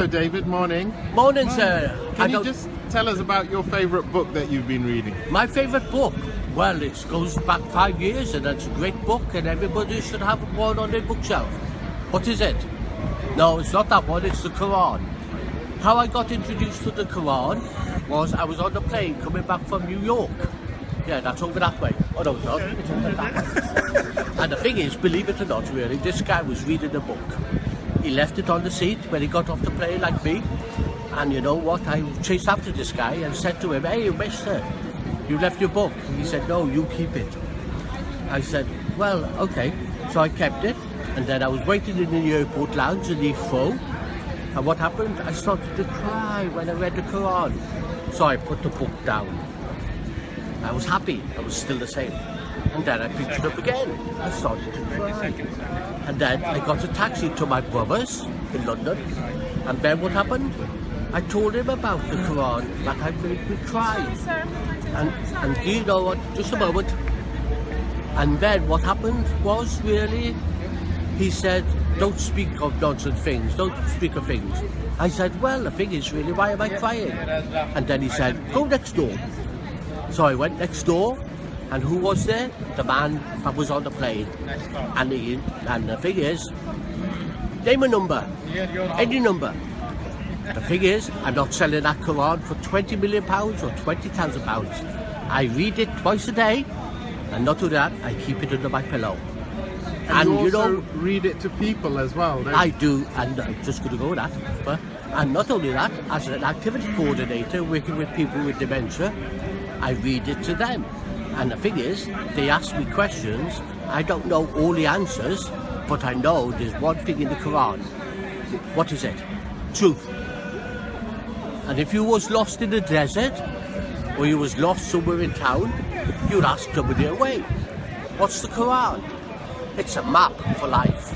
Hello David, morning. Morning, sir. Can you just tell us about your favourite book that you've been reading? My favourite book? Well, it goes back 5 years and it's a great book and everybody should have one on their bookshelf. What is it? No, it's not that one, it's the Quran. How I got introduced to the Quran was I was on the plane coming back from New York. Yeah, that's over that way. Oh no, it's not. It's over that way. And the thing is, believe it or not, really, this guy was reading a book. He left it on the seat when he got off the plane like me. And you know what? I chased after this guy and said to him, "Hey, mister, you left your book." He said, "No, you keep it." I said, "Well, okay." So I kept it. And then I was waiting in the airport lounge in Heathrow. And what happened? I started to cry when I read the Quran. So I put the book down. I was happy. I was still the same. And then I picked it up again. I started to cry. And then I got a taxi to my brother's in London. And then what happened? I told him about the Quran that had made me cry. And you know what? Just a moment. And then what happened was really, he said, "Don't speak of nonsense things, don't speak of things." I said, "Well, the thing is really, why am I crying?" And then he said, "Go next door." So I went next door, and who was there? The man that was on the plane. And the thing is, name a number, any number. The thing is, I'm not selling that Quran for £20 million or £20,000. I read it twice a day, and not only that, I keep it under my pillow. And you also read it to people as well, don't you? I do, and I'm just going to go with that. And not only that, as an activity coordinator working with people with dementia, I read it to them. And the thing is, they ask me questions, I don't know all the answers, but I know there's one thing in the Quran. What is it? Truth. And if you was lost in the desert, or you was lost somewhere in town, you'd ask somebody away. What's the Quran? It's a map for life.